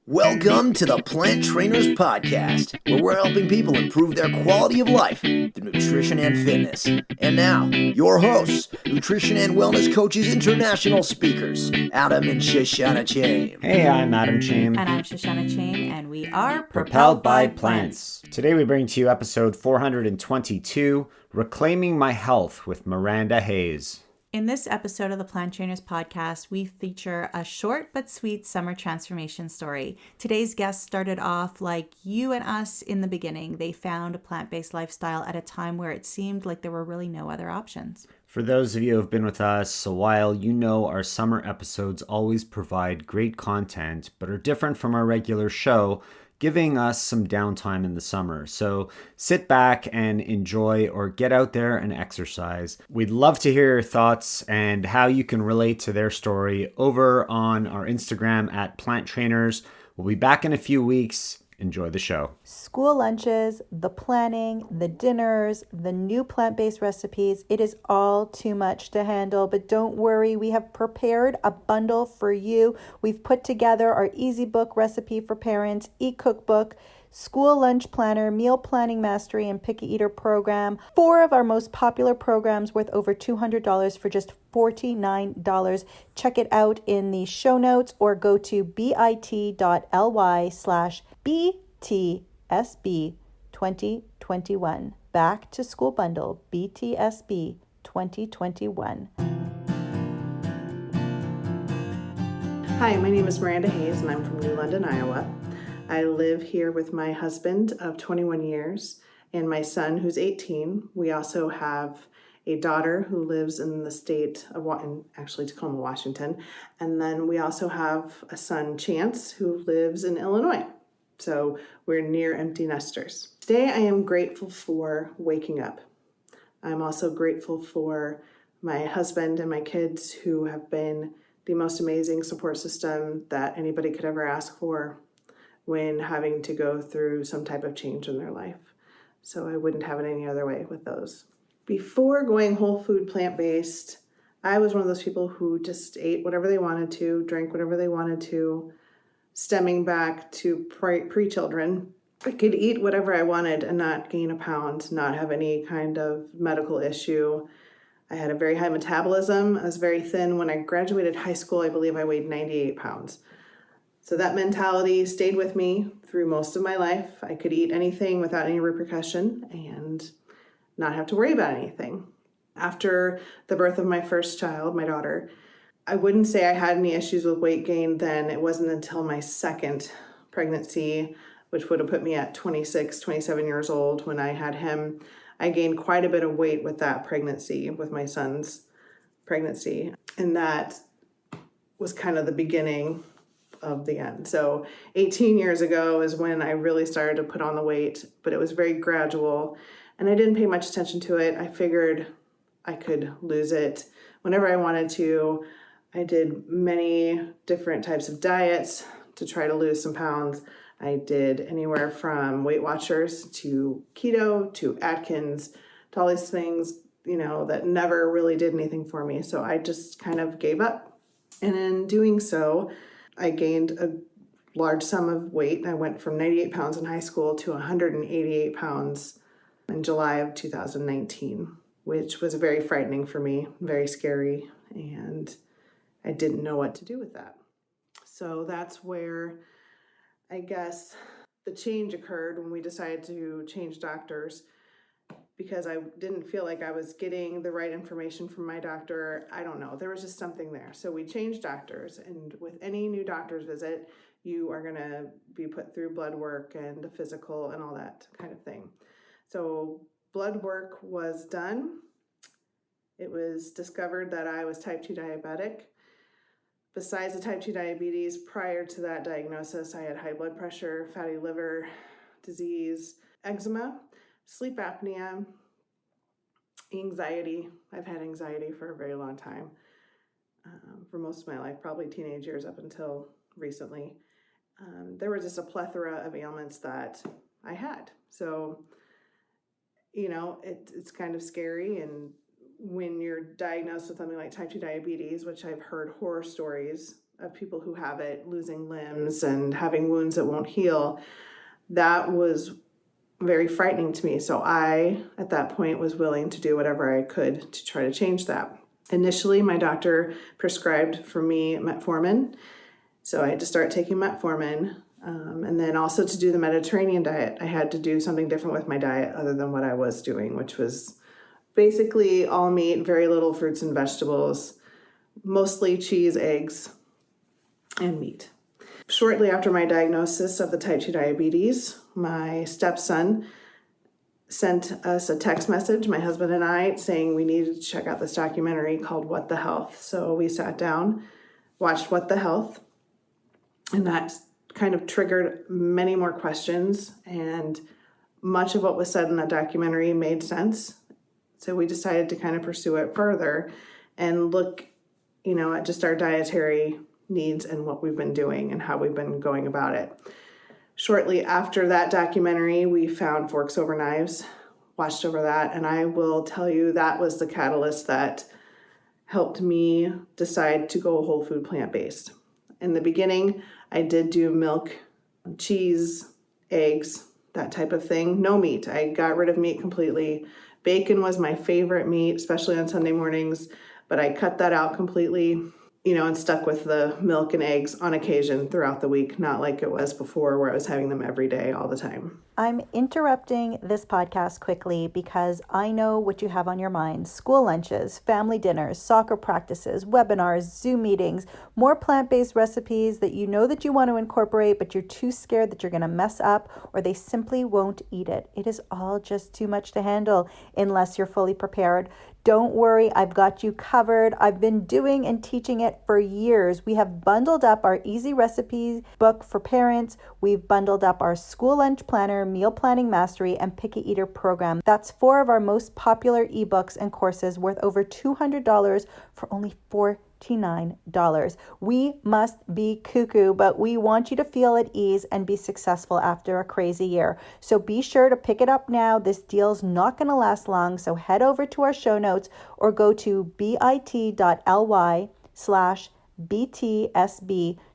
Welcome to the Plant Trainers Podcast, where we're helping people improve their quality of life through nutrition and fitness. And now, your hosts, nutrition and wellness coaches, international speakers, Adam and Shoshana Chaim. Hey, I'm Adam Chaim. And I'm Shoshana Chaim, and we are Propelled by Plants. Today we bring to you episode 422, Reclaiming My Health with Miranda Haes. In this episode of the Plant Trainers Podcast, we feature a short but sweet summer transformation story. Today's guest started off like you and us in the beginning. They found a plant-based lifestyle at a time where it seemed like there were really no other options. For those of you who have been with us a while, you know our summer episodes always provide great content, but are different from our regular show, giving us some downtime in the summer. So sit back and enjoy or get out there and exercise. We'd love to hear your thoughts and how you can relate to their story over on our Instagram at Plant Trainers. We'll be back in a few weeks. Enjoy the show. School lunches, the planning, the dinners, the new plant-based recipes. It is all too much to handle, but don't worry. We have prepared a bundle for you. We've put together our Easy Book Recipe for Parents, e-cookbook, School Lunch Planner, Meal Planning Mastery, and Picky Eater program. 4 of our most popular programs worth over $200 for just $49. Check it out in the show notes or go to bit.ly/BTSB2021. Back to School Bundle, BTSB 2021. Hi, my name is Miranda Haes and I'm from New London, Iowa. I live here with my husband of 21 years and my son who's 18. We also have a daughter who lives in the state of Tacoma, Washington. And then we also have a son, Chance, who lives in Illinois. So we're near empty nesters. Today I am grateful for waking up. I'm also grateful for my husband and my kids who have been the most amazing support system that anybody could ever ask for when having to go through some type of change in their life. So I wouldn't have it any other way with those. Before going whole food plant-based, I was one of those people who just ate whatever they wanted to, drank whatever they wanted to, stemming back to pre-children. I could eat whatever I wanted and not gain a pound, not have any kind of medical issue. I had a very high metabolism. I was very thin. When I graduated high school, I believe I weighed 98 pounds. So that mentality stayed with me through most of my life. I could eat anything without any repercussion and not have to worry about anything. After the birth of my first child, my daughter, I wouldn't say I had any issues with weight gain then. It wasn't until my second pregnancy, which would have put me at 26, 27 years old when I had him. I gained quite a bit of weight with that pregnancy, with my son's pregnancy. And that was kind of the beginning of the end. So 18 years ago is when I really started to put on the weight, but it was very gradual and I didn't pay much attention to it. I figured I could lose it whenever I wanted to. I did many different types of diets to try to lose some pounds. I did anywhere from Weight Watchers to keto to Atkins to all these things, that never really did anything for me. So I just kind of gave up. And in doing so, I gained a large sum of weight. I went from 98 pounds in high school to 188 pounds in July of 2019, which was very frightening for me, very scary, and I didn't know what to do with that. So that's where I guess the change occurred when we decided to change doctors, because I didn't feel like I was getting the right information from my doctor. I don't know. There was just something there. So we changed doctors, and with any new doctor's visit, you are going to be put through blood work and a physical and all that kind of thing. So blood work was done. It was discovered that I was type 2 diabetic. Besides the type 2 diabetes, prior to that diagnosis, I had high blood pressure, fatty liver disease, eczema, sleep apnea, anxiety. I've had anxiety for a very long time, for most of my life, probably teenage years up until recently. There was just a plethora of ailments that I had. So, it's kind of scary. And when you're diagnosed with something like type 2 diabetes, which I've heard horror stories of people who have it, losing limbs and having wounds that won't heal, that was very frightening to me. So I, at that point, was willing to do whatever I could to try to change that. Initially, my doctor prescribed for me metformin. So I had to start taking metformin. And then also to do the Mediterranean diet, I had to do something different with my diet other than what I was doing, which was basically all meat, very little fruits and vegetables, mostly cheese, eggs, and meat. Shortly after my diagnosis of the type 2 diabetes, my stepson sent us a text message, my husband and I, saying we needed to check out this documentary called What the Health. So we sat down, watched What the Health, and that kind of triggered many more questions, and much of what was said in that documentary made sense. So we decided to kind of pursue it further and look, at just our dietary needs and what we've been doing and how we've been going about it. Shortly after that documentary, we found Forks Over Knives, watched over that, and I will tell you that was the catalyst that helped me decide to go whole food plant-based. In the beginning, I did do milk, cheese, eggs, that type of thing. No meat. I got rid of meat completely. Bacon was my favorite meat, especially on Sunday mornings, but I cut that out completely, and stuck with the milk and eggs on occasion throughout the week, not like it was before where I was having them every day all the time. I'm interrupting this podcast quickly because I know what you have on your mind. School lunches, family dinners, soccer practices, webinars, Zoom meetings, more plant-based recipes that you know that you want to incorporate, but you're too scared that you're going to mess up or they simply won't eat it. It is all just too much to handle unless you're fully prepared. Don't worry, I've got you covered. I've been doing and teaching it for years. We have bundled up our easy recipes book for parents. We've bundled up our school lunch planner, meal planning mastery, and picky eater program. That's 4 of our most popular ebooks and courses worth over $200 for only $49. We must be cuckoo, but we want you to feel at ease and be successful after a crazy year. So be sure to pick it up now. This deal's not going to last long. So head over to our show notes or go to bit.ly/BTSB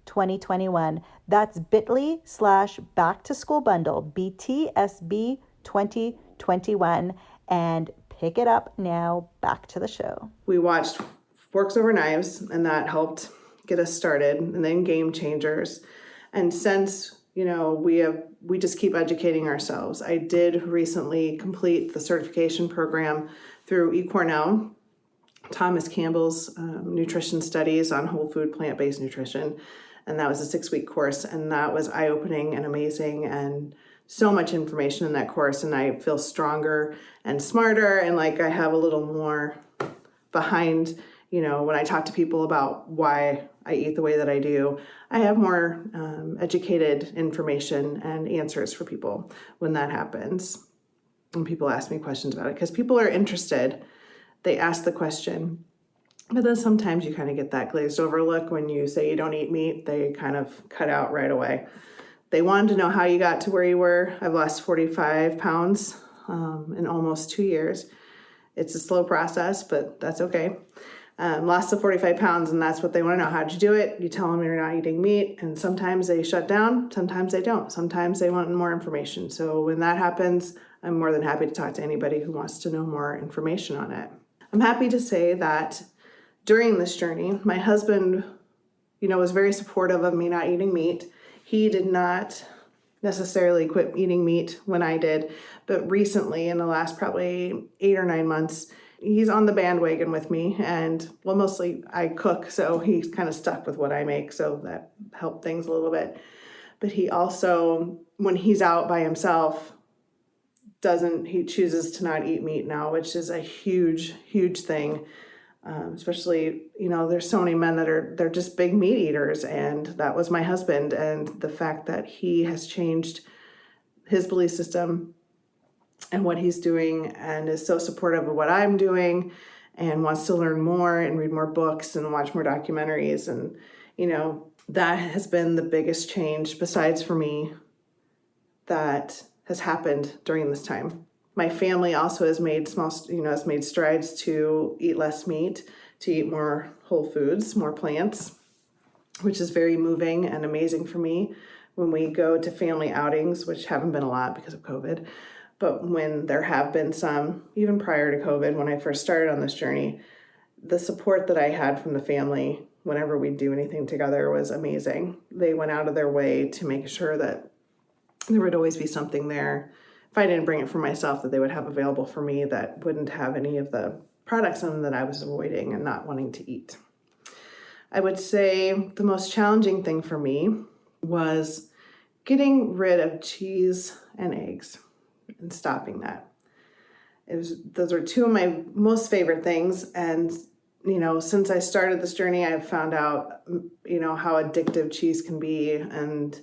2021. That's bit.ly/back to school bundle, BTSB 2021, and pick it up now. Back to the show. We watched Forks Over Knives, and that helped get us started, and then Game Changers. And since, we just keep educating ourselves. I did recently complete the certification program through eCornell, Thomas Campbell's nutrition studies on whole food plant-based nutrition. And that was a 6-week course, and that was eye-opening and amazing, and so much information in that course. And I feel stronger and smarter, and like I have a little more behind, when I talk to people about why I eat the way that I do, I have more educated information and answers for people when that happens. When people ask me questions about it, because people are interested, they ask the question. But then sometimes you kind of get that glazed over look when you say you don't eat meat. They kind of cut out right away. They wanted to know how you got to where you were. I've lost 45 pounds in almost 2 years. It's a slow process, but that's okay. Lost the 45 pounds, and that's what they want to know. How'd you do it? You tell them you're not eating meat, and sometimes they shut down. Sometimes they don't. Sometimes they want more information. So when that happens, I'm more than happy to talk to anybody who wants to know more information on it. I'm happy to say that during this journey, my husband, was very supportive of me not eating meat. He did not necessarily quit eating meat when I did, but recently, in the last probably 8 or 9 months, he's on the bandwagon with me. And mostly I cook, so he's kind of stuck with what I make, so that helped things a little bit. But he also, when he's out by himself, he chooses to not eat meat now, which is a huge, huge thing. Especially, there's so many men they're just big meat eaters, and that was my husband. And the fact that he has changed his belief system and what he's doing, and is so supportive of what I'm doing, and wants to learn more and read more books and watch more documentaries. And, that has been the biggest change, besides for me, that has happened during this time. My family also has made strides to eat less meat, to eat more whole foods, more plants. which is very moving and amazing for me. When we go to family outings, which haven't been a lot because of COVID, but when there have been some, even prior to COVID, when I first started on this journey, the support that I had from the family whenever we do anything together was amazing. They went out of their way to make sure that there would always be something there. If I didn't bring it for myself, that they would have available for me that wouldn't have any of the products in them that I was avoiding and not wanting to eat. I would say the most challenging thing for me was getting rid of cheese and eggs and stopping that. Those are two of my most favorite things. And, since I started this journey, I've found out, how addictive cheese can be and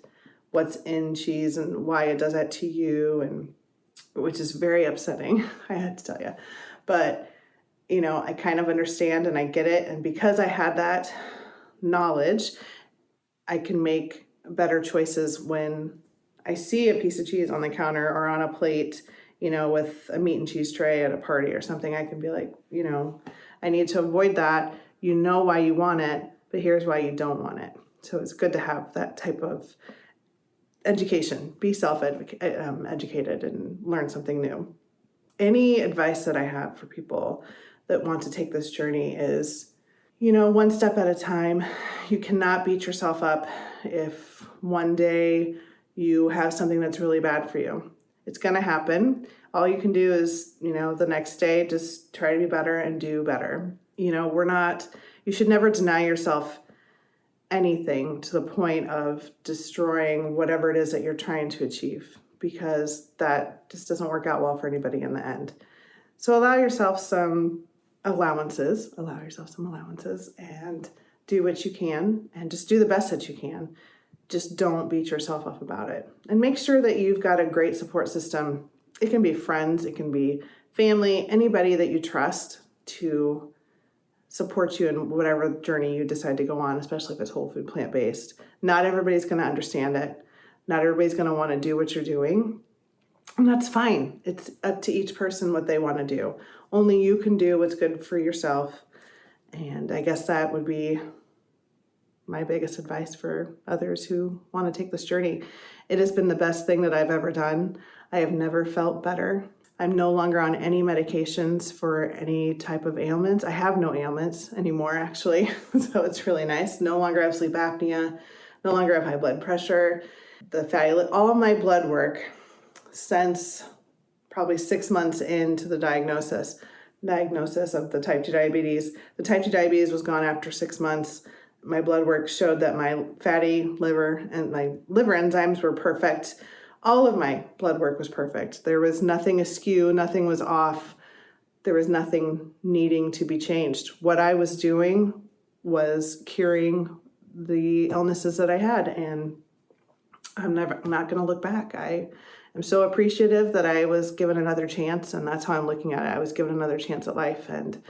what's in cheese and why it does that to you, and which is very upsetting, I had to tell you. But, I kind of understand and I get it. And because I had that knowledge, I can make better choices when I see a piece of cheese on the counter or on a plate, with a meat and cheese tray at a party or something. I can be like, I need to avoid that. You know why you want it, but here's why you don't want it. So it's good to have that type of education, be self-educated and learn something new. Any advice that I have for people that want to take this journey is, one step at a time. You cannot beat yourself up if one day you have something that's really bad for you. It's going to happen. All you can do is, the next day, just try to be better and do better. You should never deny yourself anything to the point of destroying whatever it is that you're trying to achieve, because that just doesn't work out well for anybody in the end. So allow yourself some allowances and do what you can and just do the best that you can. Just don't beat yourself up about it. And make sure that you've got a great support system. It can be friends, it can be family, anybody that you trust to support you in whatever journey you decide to go on, especially if it's whole food, plant-based. Not everybody's going to understand it. Not everybody's going to want to do what you're doing. And that's fine. It's up to each person what they want to do. Only you can do what's good for yourself. And I guess that would be my biggest advice for others who want to take this journey. It has been the best thing that I've ever done. I have never felt better. I'm no longer on any medications for any type of ailments. I have no ailments anymore, actually. So it's really nice. No longer have sleep apnea. No longer have high blood pressure. All of my blood work since probably 6 months into the diagnosis of the type 2 diabetes. The type 2 diabetes was gone after 6 months. My blood work showed that my fatty liver and my liver enzymes were perfect. All of my blood work was perfect. There was nothing askew, nothing was off. There was nothing needing to be changed. What I was doing was curing the illnesses that I had, and I'm not going to look back. I am so appreciative that I was given another chance, and that's how I'm looking at it. I was given another chance at life, and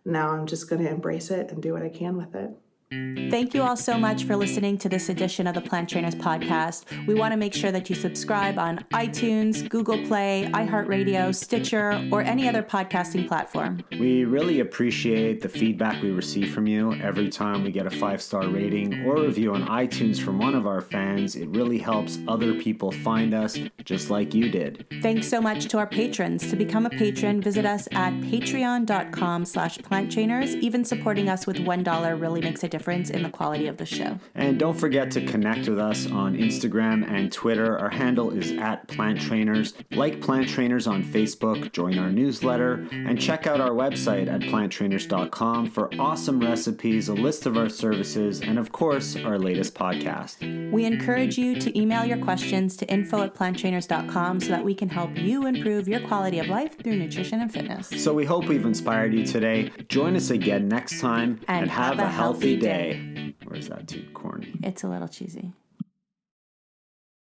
now I'm just going to embrace it and do what I can with it. Thank you all so much for listening to this edition of the Plant Trainers Podcast. We want to make sure that you subscribe on iTunes, Google Play, iHeartRadio, Stitcher, or any other podcasting platform. We really appreciate the feedback we receive from you. Every time we get a 5-star rating or review on iTunes from one of our fans, it really helps other people find us, just like you did. Thanks so much to our patrons. To become a patron, visit us at patreon.com/planttrainers. Even supporting us with $1 really makes a difference in the quality of the show. And don't forget to connect with us on Instagram and Twitter. Our handle is @PlantTrainers. Like Plant Trainers on Facebook, join our newsletter, and check out our website at planttrainers.com for awesome recipes, a list of our services, and of course, our latest podcast. We encourage you to email your questions to info@planttrainers.com so that we can help you improve your quality of life through nutrition and fitness. So we hope we've inspired you today. Join us again next time and have a healthy day. Or is that too corny? It's a little cheesy.